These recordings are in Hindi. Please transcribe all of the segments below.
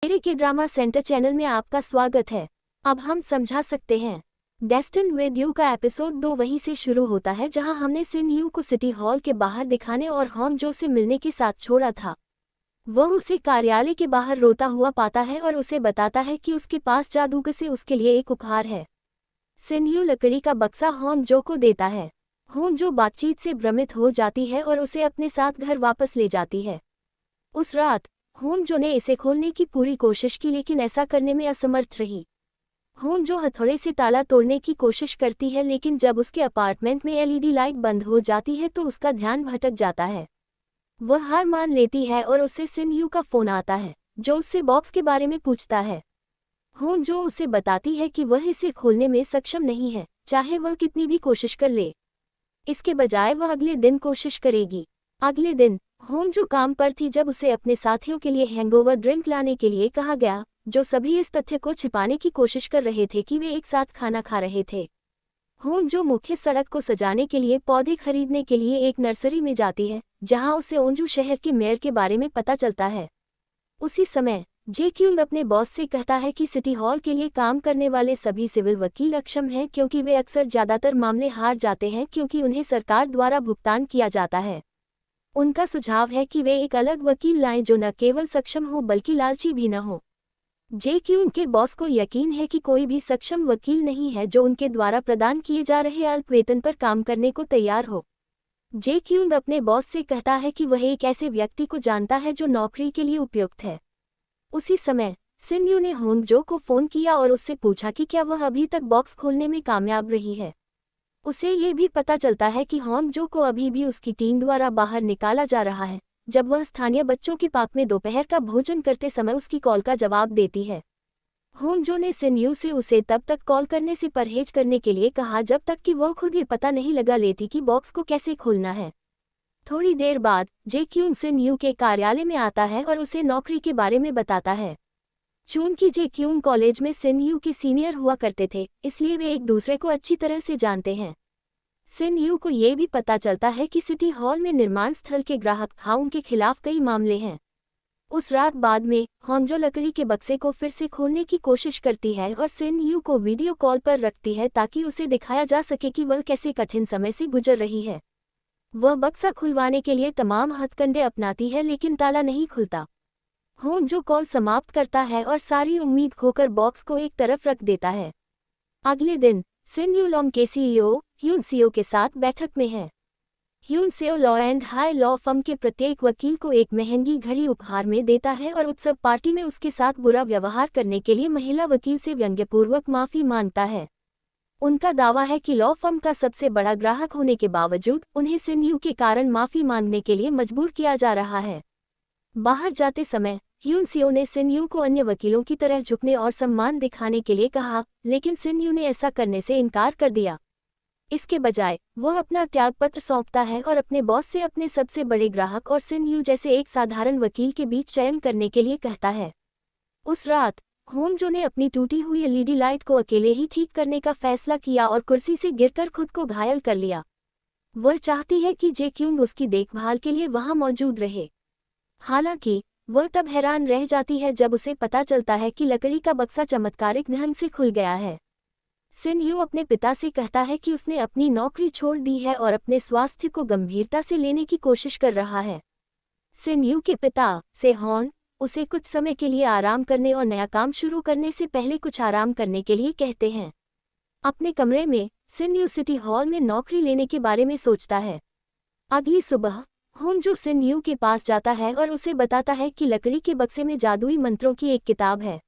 मेरे के ड्रामा सेंटर चैनल में आपका स्वागत है। अब हम समझा सकते हैं। डेस्टिन विद यू का एपिसोड 2 वहीं से शुरू होता है जहां हमने सिन यू को सिटी हॉल के बाहर दिखाने और हॉन जो से मिलने के साथ छोड़ा था। वह उसे कार्यालय के बाहर रोता हुआ पाता है और उसे बताता है कि उसके पास जादूगर से उसके लिए एक उपहार है। सिन यू लकड़ी का बक्सा हॉन जो को देता है। हॉन जो बातचीत से भ्रमित हो जाती है और उसे अपने साथ घर वापस ले जाती है। उस रात हॉन जो ने इसे खोलने की पूरी कोशिश की लेकिन ऐसा करने में असमर्थ रही। हॉन जो हथौड़े से ताला तोड़ने की कोशिश करती है लेकिन जब उसके अपार्टमेंट में एलईडी लाइट बंद हो जाती है तो उसका ध्यान भटक जाता है। वह हार मान लेती है और उससे सिन यू का फोन आता है जो उससे बॉक्स के बारे में पूछता है। हॉन जो उसे बताती है कि वह इसे खोलने में सक्षम नहीं है, चाहे वह कितनी भी कोशिश कर ले। इसके बजाय वह अगले दिन कोशिश करेगी। अगले दिन हॉन जो काम पर थी जब उसे अपने साथियों के लिए हैंगओवर ड्रिंक लाने के लिए कहा गया, जो सभी इस तथ्य को छिपाने की कोशिश कर रहे थे कि वे एक साथ खाना खा रहे थे। हॉन जो मुख्य सड़क को सजाने के लिए पौधे खरीदने के लिए एक नर्सरी में जाती है जहां उसे ओंजू शहर के मेयर के बारे में पता चलता है। उसी समय जे क्यूंग अपने बॉस से कहता है कि सिटी हॉल के लिए काम करने वाले सभी सिविल वकील अक्षम हैं क्योंकि वे अक्सर ज्यादातर मामले हार जाते हैं क्योंकि उन्हें सरकार द्वारा भुगतान किया जाता है। उनका सुझाव है कि वे एक अलग वकील लाएं जो न केवल सक्षम हो बल्कि लालची भी न हो। जे क्यूंग के बॉस को यकीन है कि कोई भी सक्षम वकील नहीं है जो उनके द्वारा प्रदान किए जा रहे अल्प वेतन पर काम करने को तैयार हो। जे क्यूंग अपने बॉस से कहता है कि वह एक ऐसे व्यक्ति को जानता है जो नौकरी के लिए उपयुक्त है। उसी समय सिन यू ने होंग जो को फोन किया और उससे पूछा कि क्या वह अभी तक बॉक्स खोलने में कामयाब रही है। उसे ये भी पता चलता है कि हॉन जो को अभी भी उसकी टीम द्वारा बाहर निकाला जा रहा है जब वह स्थानीय बच्चों के पार्क में दोपहर का भोजन करते समय उसकी कॉल का जवाब देती है। हॉन जो ने सिन यू से उसे तब तक कॉल करने से परहेज करने के लिए कहा जब तक कि वह खुद ये पता नहीं लगा लेती कि बॉक्स को कैसे खोलना है। थोड़ी देर बाद जे क्यूंग सिन यू के कार्यालय में आता है और उसे नौकरी के बारे में बताता है। चूंकि जे क्यूंग कॉलेज में सिन यू के सीनियर हुआ करते थे इसलिए वे एक दूसरे को अच्छी तरह से जानते हैं। सिन यू को ये भी पता चलता है कि सिटी हॉल में निर्माण स्थल के ग्राहक हाउंग के खिलाफ कई मामले हैं। उस रात बाद में हॉन जो लकड़ी के बक्से को फिर से खोलने की कोशिश करती है और सिन यू को वीडियो कॉल पर रखती है ताकि उसे दिखाया जा सके कि वह कैसे कठिन समय से गुजर रही है। वह बक्सा खुलवाने के लिए तमाम हथकंडे अपनाती है लेकिन ताला नहीं खुलता। हॉन जो कॉल समाप्त करता है और सारी उम्मीद खोकर बॉक्स को एक तरफ रख देता है। अगले दिन सिन यू लॉन्ग के सीईओ ह्यून सियो के साथ बैठक में है। ह्यून सियो law and high law firm के प्रत्येक वकील को एक महंगी घड़ी उपहार में देता है और उत्सव पार्टी में उसके साथ बुरा व्यवहार करने के लिए महिला वकील से व्यंग्यपूर्वक माफी मांगता है। उनका दावा है कि लॉ फर्म का सबसे बड़ा ग्राहक होने के बावजूद उन्हें सिन यू के कारण माफी मांगने के लिए मजबूर किया जा रहा है। बाहर जाते समय ह्यून सियो ने सिन यू को अन्य वकीलों की तरह झुकने और सम्मान दिखाने के लिए कहा लेकिन सिन यू ने ऐसा करने से इनकार कर दिया। इसके बजाय वह अपना त्यागपत्र सौंपता है और अपने बॉस से अपने सबसे बड़े ग्राहक और सिन यू जैसे एक साधारण वकील के बीच चयन करने के लिए कहता है। उस रात हॉन जो ने अपनी टूटी हुई एलईडी लाइट को अकेले ही ठीक करने का फैसला किया और कुर्सी से गिरकर खुद को घायल कर लिया। वह चाहती है कि जे क्यूंग उसकी देखभाल के लिए वहां मौजूद रहे। हालांकि वह तब हैरान रह जाती है जब उसे पता चलता है कि लकड़ी का बक्सा चमत्कारिक ढंग से खुल गया है। सिन यू अपने पिता से कहता है कि उसने अपनी नौकरी छोड़ दी है और अपने स्वास्थ्य को गंभीरता से लेने की कोशिश कर रहा है। सिन यू के पिता से हॉन उसे कुछ समय के लिए आराम करने और नया काम शुरू करने से पहले कुछ आराम करने के लिए कहते हैं। अपने कमरे में सिन यू सिटी हॉल में नौकरी लेने के बारे में सोचता है। अगली सुबह हॉन जो सिन यू के पास जाता है और उसे बताता है कि लकड़ी के बक्से में जादुई मंत्रों की एक किताब है।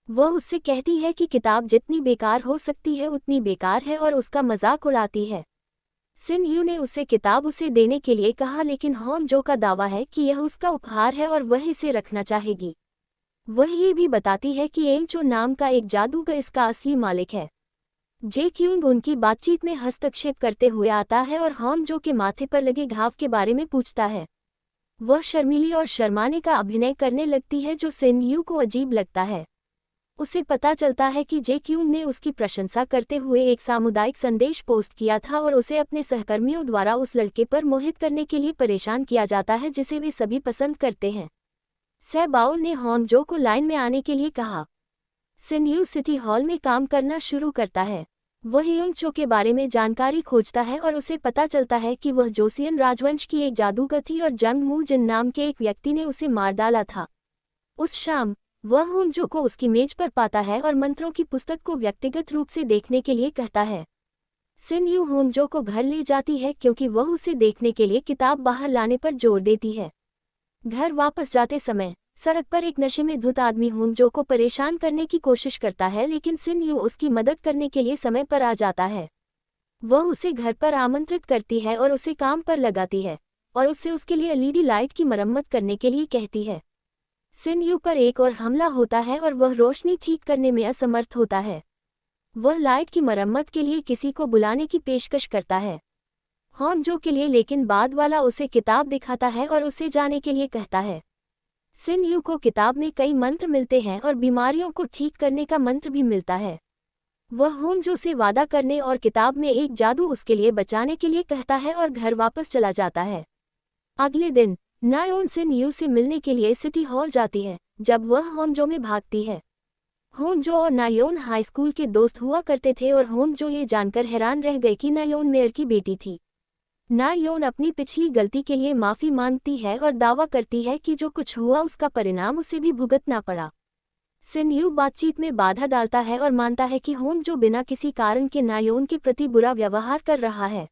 वह उससे कहती है कि किताब जितनी बेकार हो सकती है उतनी बेकार है और उसका मजाक उड़ाती है। सिन यू ने उसे किताब उसे देने के लिए कहा लेकिन हॉन जो का दावा है कि यह उसका उपहार है और वह इसे रखना चाहेगी। वह ये भी बताती है कि एंचो नाम का एक जादूगर इसका असली मालिक है। जे क्यूंग उनकी बातचीत में हस्तक्षेप करते हुए आता है और हॉन जो के माथे पर लगे घाव के बारे में पूछता है। वह शर्मीली और शर्माने का अभिनय करने लगती है जो सिन यू को अजीब लगता है। उसे पता चलता है कि जे क्यूंग ने उसकी प्रशंसा करते हुए एक सामुदायिक संदेश पोस्ट किया था और उसे अपने सहकर्मियों द्वारा उस लड़के पर मोहित करने के लिए परेशान किया जाता है जिसे वे सभी पसंद करते हैं। सै बाउल ने हॉन जो को लाइन में आने के लिए कहा। सिन यू सिटी हॉल में काम करना शुरू करता है। वह यून चो के बारे में जानकारी खोजता है और उसे पता चलता है कि वह जोसियन राजवंश की एक जादूगर थी और जंग मू जिन नाम के एक व्यक्ति ने उसे मार डाला था। उस शाम वह हून जो को उसकी मेज पर पाता है और मंत्रों की पुस्तक को व्यक्तिगत रूप से देखने के लिए कहता है। सिन यू हून जो को घर ले जाती है क्योंकि वह उसे देखने के लिए किताब बाहर लाने पर जोर देती है। घर वापस जाते समय सड़क पर एक नशे में धुत आदमी हून जो को परेशान करने की कोशिश करता है, लेकिन सिन यू उसकी मदद करने के लिए समय पर आ जाता है। वह उसे घर पर आमंत्रित करती है और उसे काम पर लगाती है और उससे उसके लिए एलईडी लाइट की मरम्मत करने के लिए कहती है। सिन यू पर एक और हमला होता है और वह रोशनी ठीक करने में असमर्थ होता है। वह लाइट की मरम्मत के लिए किसी को बुलाने की पेशकश करता है हॉन जो के लिए, लेकिन बाद वाला उसे किताब दिखाता है और उसे जाने के लिए कहता है। सिन यू को किताब में कई मंत्र मिलते हैं और बीमारियों को ठीक करने का मंत्र भी मिलता है। वह हॉन जो से वादा करने और किताब में एक जादू उसके लिए बचाने के लिए कहता है और घर वापस चला जाता है। अगले दिन नायोन सिन यू से मिलने के लिए सिटी हॉल जाती है। जब वह हॉन जो में भागती है, हॉन जो और नायोन हाई स्कूल के दोस्त हुआ करते थे और हॉन जो ये जानकर हैरान रह गई कि नायोन मेयर की बेटी थी। नायोन अपनी पिछली गलती के लिए माफी मांगती है और दावा करती है कि जो कुछ हुआ उसका परिणाम उसे भी भुगतना पड़ा। सिन यू बातचीत में बाधा डालता है और मानता है कि हॉन जो बिना किसी कारण के नायोन के प्रति बुरा व्यवहार कर रहा है।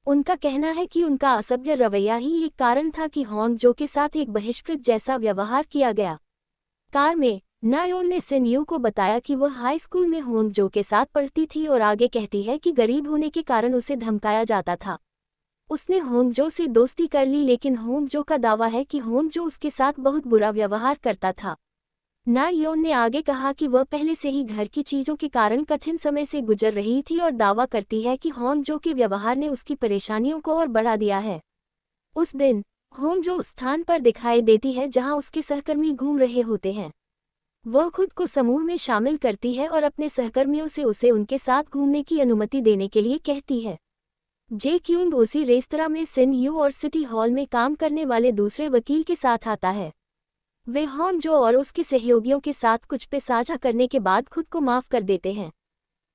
उनका कहना है कि उनका असभ्य रवैया ही एक कारण था कि हॉन जो के साथ एक बहिष्कृत जैसा व्यवहार किया गया। कार में नायोन ने सिन यू को बताया कि वह हाई स्कूल में हॉन जो के साथ पढ़ती थी और आगे कहती है कि गरीब होने के कारण उसे धमकाया जाता था। उसने हॉन जो से दोस्ती कर ली, लेकिन हॉन जो का दावा है कि हॉन जो उसके साथ बहुत बुरा व्यवहार करता था। नायोन ने आगे कहा कि वह पहले से ही घर की चीजों के कारण कठिन समय से गुजर रही थी और दावा करती है कि हॉन जो के व्यवहार ने उसकी परेशानियों को और बढ़ा दिया है। उस दिन हॉन जो उस स्थान पर दिखाई देती है जहां उसके सहकर्मी घूम रहे होते हैं। वह खुद को समूह में शामिल करती है और अपने सहकर्मियों से उसे उनके साथ घूमने की अनुमति देने के लिए कहती है। जे क्यूंग उसी रेस्तरां में सिन यू और सिटी हॉल में काम करने वाले दूसरे वकील के साथ आता है। वे हॉन जो और उसके सहयोगियों के साथ कुछ पे साझा करने के बाद खुद को माफ कर देते हैं।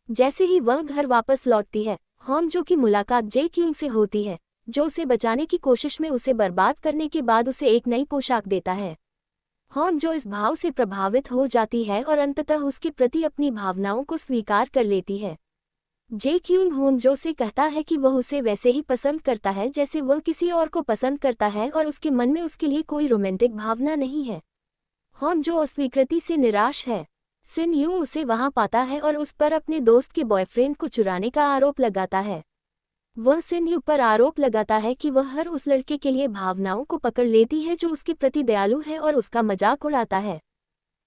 जैसे ही वह घर वापस लौटती है, हॉन जो की मुलाकात जे क्यूंग से होती है, जो उसे बचाने की कोशिश में उसे बर्बाद करने के बाद उसे एक नई पोशाक देता है। हॉन जो इस भाव से प्रभावित हो जाती है और अंततः उसके प्रति अपनी भावनाओं को स्वीकार कर लेती है। जे क्यूंग हॉन जो से कहता है कि वह उसे वैसे ही पसंद करता है जैसे वह किसी और को पसंद करता है और उसके मन में उसके लिए कोई रोमांटिक भावना नहीं है। हॉन जो अस्वीकृति से निराश है। सिन यू उसे वहां पाता है और उस पर अपने दोस्त के बॉयफ्रेंड को चुराने का आरोप लगाता है। वह सिन यू पर आरोप लगाता है कि वह हर उस लड़के के लिए भावनाओं को पकड़ लेती है जो उसके प्रति दयालु है और उसका मजाक उड़ाता है।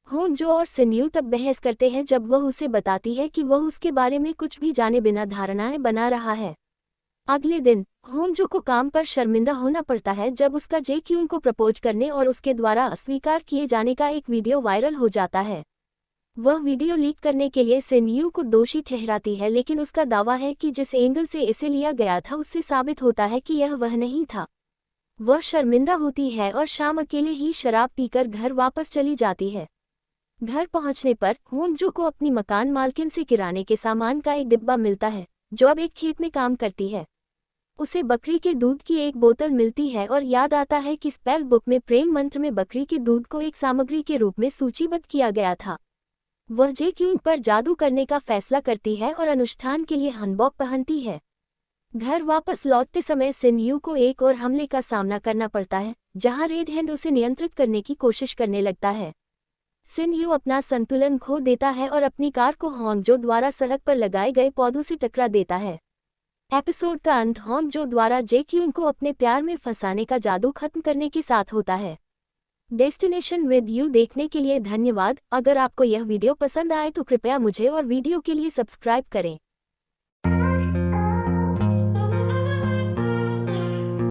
हॉन जो और सिन यू तब बहस करते हैं जब वह उसे बताती है कि वह उसके बारे में कुछ भी जाने बिना धारणाएं बना रहा है। अगले दिन हॉन जो को काम पर शर्मिंदा होना पड़ता है जब उसका जे क्यूंग को प्रपोज करने और उसके द्वारा अस्वीकार किए जाने का एक वीडियो वायरल हो जाता है। वह वीडियो लीक करने के लिए सिन यू को दोषी ठहराती है, लेकिन उसका दावा है कि जिस एंगल से इसे लिया गया था उससे साबित होता है कि यह वह नहीं था। वह शर्मिंदा होती है और शाम अकेले ही शराब पीकर घर वापस चली जाती है। घर पहुंचने पर हॉन जो को अपनी मकान मालकिन से किराने के सामान का एक डिब्बा मिलता है, जो अब एक खेत में काम करती है। उसे बकरी के दूध की एक बोतल मिलती है और याद आता है कि स्पेल बुक में प्रेम मंत्र में बकरी के दूध को एक सामग्री के रूप में सूचीबद्ध किया गया था। वह जे क्यूंग पर जादू करने का फैसला करती है और अनुष्ठान के लिए हनबॉक पहनती है। घर वापस लौटते समय सिन यू को एक और हमले का सामना करना पड़ता है, जहां रेड हैंड उसे नियंत्रित करने की कोशिश करने लगता है। सिन यू अपना संतुलन खो देता है और अपनी कार को हॉन जो द्वारा सड़क पर लगाए गए पौधों से टकरा देता है। एपिसोड का अंत हॉन जो द्वारा जे क्यूंग को अपने प्यार में फंसाने का जादू खत्म करने के साथ होता है। डेस्टिनेशन विद यू देखने के लिए धन्यवाद। अगर आपको यह वीडियो पसंद आए तो कृपया मुझे और वीडियो के लिए सब्सक्राइब करें।